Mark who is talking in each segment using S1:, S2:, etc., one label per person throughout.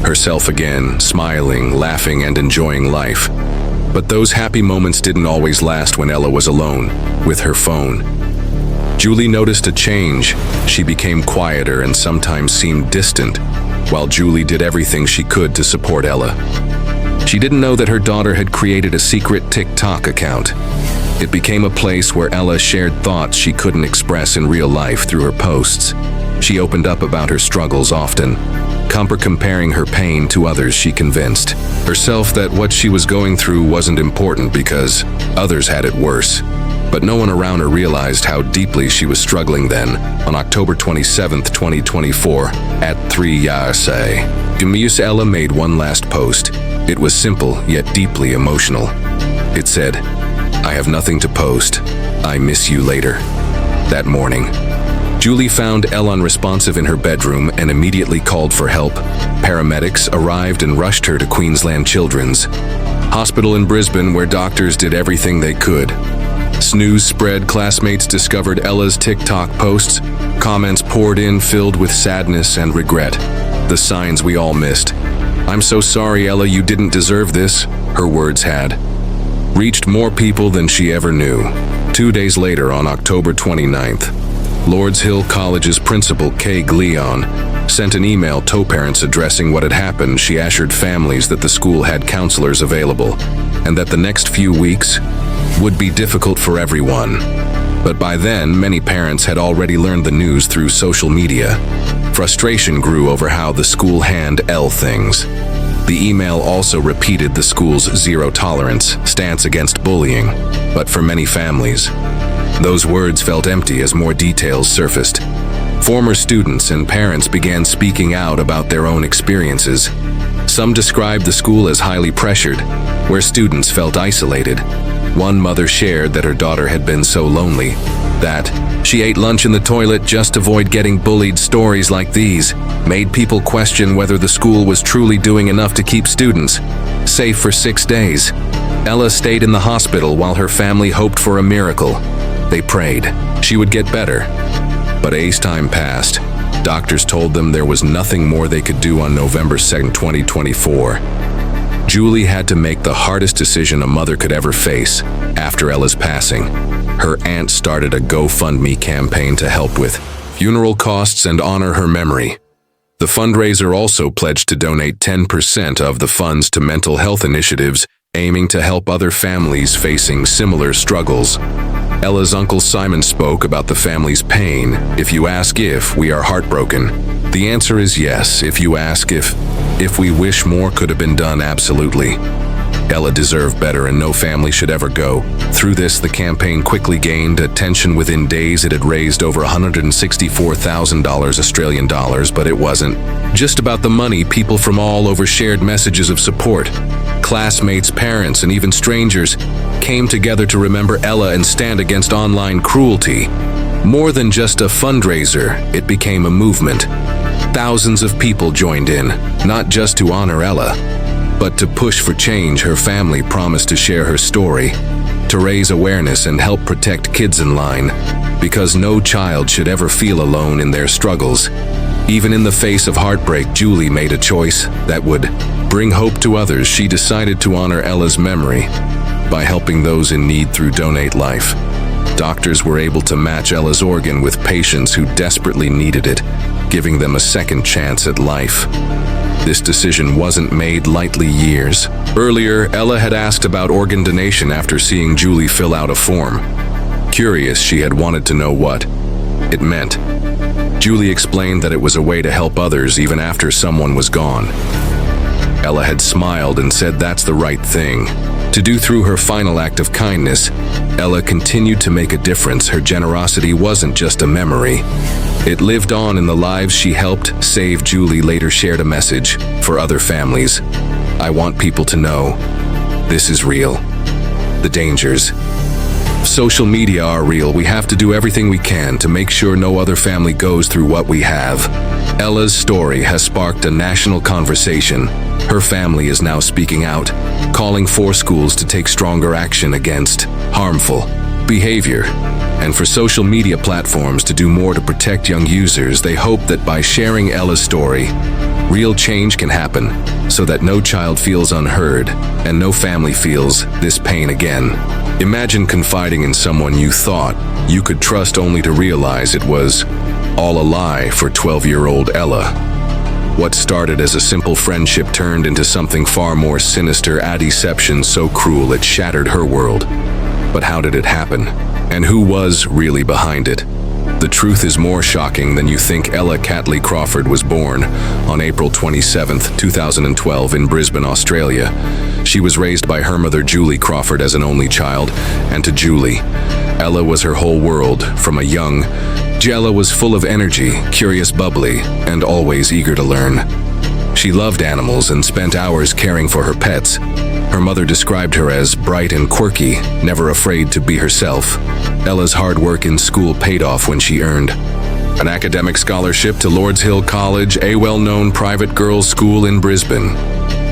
S1: herself again, smiling, laughing, and enjoying life. But those happy moments didn't always last when Ella was alone, with her phone. Julie noticed a change. She became quieter and sometimes seemed distant, while Julie did everything she could to support Ella. She didn't know that her daughter had created a secret TikTok account. It became a place where Ella shared thoughts she couldn't express in real life through her posts. She opened up about her struggles often, comparing her pain to others. She convinced herself that what she was going through wasn't important because others had it worse. But no one around her realized how deeply she was struggling then. On October 27, 2024, at 3:00, Ella made one last post. It was simple, yet deeply emotional. It said, "I have nothing to post. I miss you later." That morning, Julie found Ella unresponsive in her bedroom and immediately called for help. Paramedics arrived and rushed her to Queensland Children's Hospital in Brisbane, where doctors did everything they could. As news spread, classmates discovered Ella's TikTok posts. Comments poured in filled with sadness and regret. The signs we all missed. "I'm so sorry, Ella, you didn't deserve this," her words had reached more people than she ever knew. 2 days later, on October 29th, Lords Hill College's principal, Kay Gleon, sent an email to parents addressing what had happened. She assured families that the school had counselors available and that the next few weeks would be difficult for everyone. But by then, many parents had already learned the news through social media. Frustration grew over how the school handled things. The email also repeated the school's zero-tolerance stance against bullying, but for many families, those words felt empty as more details surfaced. Former students and parents began speaking out about their own experiences. Some described the school as highly pressured, where students felt isolated. One mother shared that her daughter had been so lonely that she ate lunch in the toilet just to avoid getting bullied. Stories like these made people question whether the school was truly doing enough to keep students safe for 6 days. Ella stayed in the hospital while her family hoped for a miracle. They prayed she would get better. But as time passed, doctors told them there was nothing more they could do. On November 2, 2024, Julie had to make the hardest decision a mother could ever face. After Ella's passing, her aunt started a GoFundMe campaign to help with funeral costs and honor her memory. The fundraiser also pledged to donate 10% of the funds to mental health initiatives aiming to help other families facing similar struggles. Ella's uncle Simon spoke about the family's pain. "If you ask if we are heartbroken, the answer is yes. If you ask if we wish more could have been done, absolutely. Ella deserved better and no family should ever go through this." The campaign quickly gained attention. Within days, it had raised over $164,000 Australian dollars, but it wasn't just about the money. People from all over shared messages of support. Classmates, parents, and even strangers came together to remember Ella and stand against online cruelty. More than just a fundraiser, it became a movement. Thousands of people joined in, not just to honor Ella, but to push for change. Her family promised to share her story, to raise awareness and help protect kids in line, because no child should ever feel alone in their struggles. Even in the face of heartbreak, Julie made a choice that would bring hope to others. She decided to honor Ella's memory by helping those in need through Donate Life. Doctors were able to match Ella's organ with patients who desperately needed it, giving them a second chance at life. This decision wasn't made lightly. Years earlier, Ella had asked about organ donation after seeing Julie fill out a form. Curious, she had wanted to know what it meant. Julie explained that it was a way to help others even after someone was gone. Ella had smiled and said that's the right thing to do. Through her final act of kindness, Ella continued to make a difference. Her generosity wasn't just a memory. It lived on in the lives she helped save. Julie later shared a message for other families. "I want people to know this is real. The dangers of social media are real. We have to do everything we can to make sure no other family goes through what we have." Ella's story has sparked a national conversation. Her family is now speaking out, calling for schools to take stronger action against harmful behavior, and for social media platforms to do more to protect young users. They hope that by sharing Ella's story, Real change can happen, so that no child feels unheard and no family feels this pain again. Imagine confiding in someone you thought you could trust only to realize it was all a lie for 12-year-old Ella. What started as a simple friendship turned into something far more sinister, a deception so cruel it shattered her world. But how did it happen? And who was really behind it? The truth is more shocking than you think. Ella Catley-Crawford was born on April 27, 2012 in Brisbane, Australia. She was raised by her mother Julie Crawford as an only child, and to Julie, Ella was her whole world. From a young, Ella was full of energy, curious, bubbly, and always eager to learn. She loved animals and spent hours caring for her pets. Her mother described her as bright and quirky, never afraid to be herself. Ella's hard work in school paid off when she earned an academic scholarship to Lord's Hill College, a well-known private girls' school in Brisbane.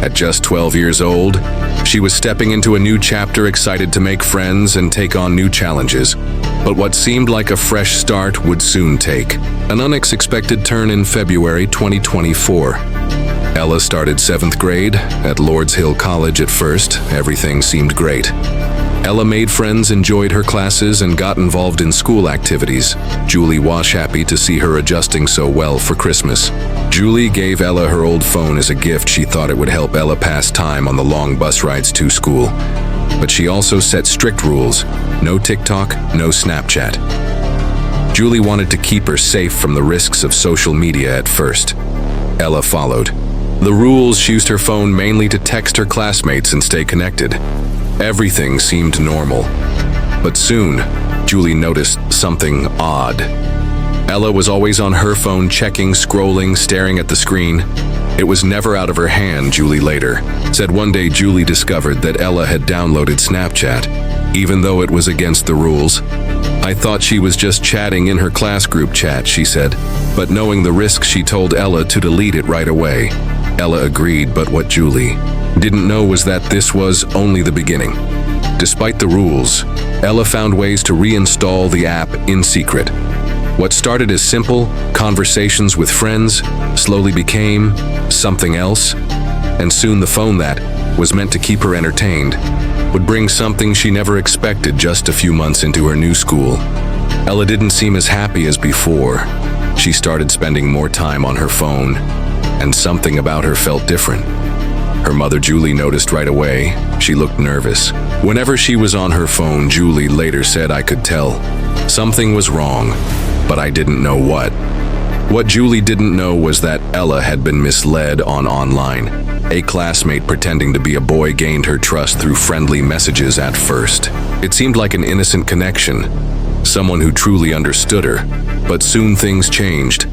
S1: At just 12 years old, she was stepping into a new chapter, excited to make friends and take on new challenges. But what seemed like a fresh start would soon take an unexpected turn in February 2024. Ella started 7th grade at Lord's Hill College. At first, everything seemed great. Ella made friends, enjoyed her classes, and got involved in school activities. Julie was happy to see her adjusting so well for Christmas. Julie gave Ella her old phone as a gift. She thought it would help Ella pass time on the long bus rides to school. But she also set strict rules: no TikTok, no Snapchat. Julie wanted to keep her safe from the risks of social media at first. Ella followed the rules. She used her phone mainly to text her classmates and stay connected. Everything seemed normal. But soon, Julie noticed something odd. Ella was always on her phone, checking, scrolling, staring at the screen. It was never out of her hand, Julie later said. One day, Julie discovered that Ella had downloaded Snapchat, even though it was against the rules. "I thought she was just chatting in her class group chat," she said. But knowing the risk, she told Ella to delete it right away. Ella agreed, but what Julie didn't know was that this was only the beginning. Despite the rules, Ella found ways to reinstall the app in secret. What started as simple conversations with friends slowly became something else, and soon the phone that was meant to keep her entertained would bring something she never expected. Just a few months into her new school, Ella didn't seem as happy as before. She started spending more time on her phone, and something about her felt different. Her mother Julie noticed right away. She looked nervous. Whenever she was on her phone, Julie later said, "I could tell something was wrong, but I didn't know what." What Julie didn't know was that Ella had been misled online. A classmate pretending to be a boy gained her trust through friendly messages at first. It seemed like an innocent connection, someone who truly understood her. But soon things changed.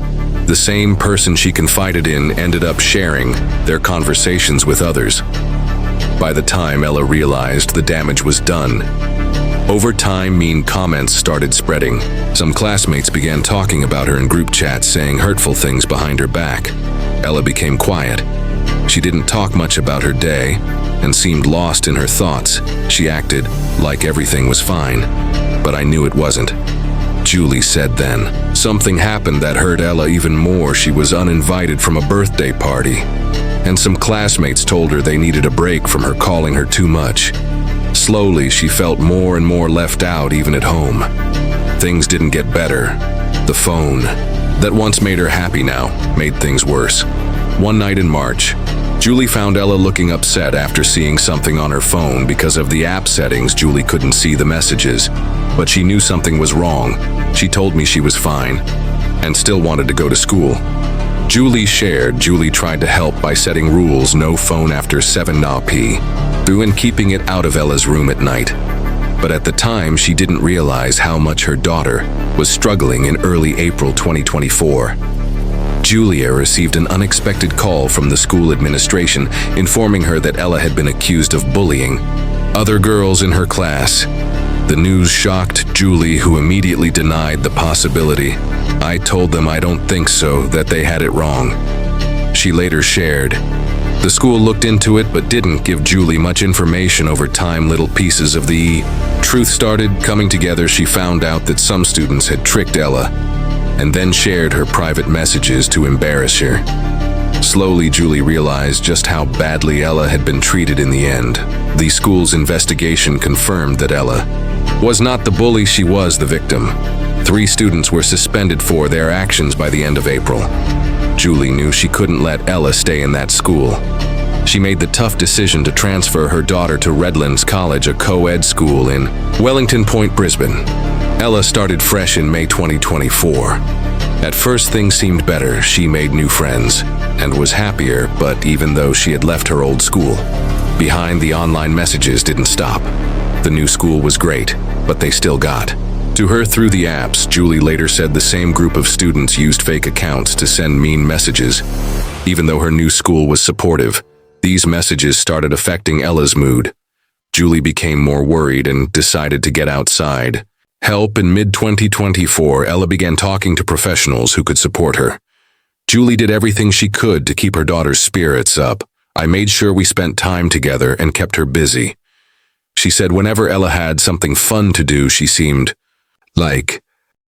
S1: The same person she confided in ended up sharing their conversations with others. By the time Ella realized, the damage was done. Over time, mean comments started spreading. Some classmates began talking about her in group chats, saying hurtful things behind her back. Ella became quiet. She didn't talk much about her day and seemed lost in her thoughts. She acted like everything was fine, but I knew it wasn't. Julie said then. Something happened that hurt Ella even more. She was uninvited from a birthday party, and some classmates told her they needed a break from her calling her too much. Slowly, she felt more and more left out, even at home. Things didn't get better. The phone that once made her happy now made things worse. One night in March, Julie found Ella looking upset after seeing something on her phone. Because of the app settings, Julie couldn't see the messages, but she knew something was wrong. She told me she was fine and still wanted to go to school. Julie shared. Julie tried to help by setting rules: no phone after 7 p.m. and keeping it out of Ella's room at night. But at the time, she didn't realize how much her daughter was struggling. In early April 2024, Julia received an unexpected call from the school administration informing her that Ella had been accused of bullying other girls in her class. The news shocked Julie, who immediately denied the possibility. "I told them I don't think so, that they had it wrong," she later shared. The school looked into it but didn't give Julie much information. Over time, little pieces of the truth started coming together. She found out that some students had tricked Ella and then shared her private messages to embarrass her. Slowly, Julie realized just how badly Ella had been treated in the end. The school's investigation confirmed that Ella was not the bully, she was the victim. 3 students were suspended for their actions by the end of April. Julie knew she couldn't let Ella stay in that school. She made the tough decision to transfer her daughter to Redlands College, a co-ed school in Wellington Point, Brisbane. Ella started fresh in May 2024. At first, things seemed better. She made new friends and was happier, but even though she had left her old school behind, the online messages didn't stop. The new school was great, but they still got to her through the apps. Julie later said the same group of students used fake accounts to send mean messages. Even though her new school was supportive, these messages started affecting Ella's mood. Julie became more worried and decided to get outside help. In mid-2024, Ella began talking to professionals who could support her. Julie did everything she could to keep her daughter's spirits up. I made sure we spent time together and kept her busy. She said whenever Ella had something fun to do, she seemed like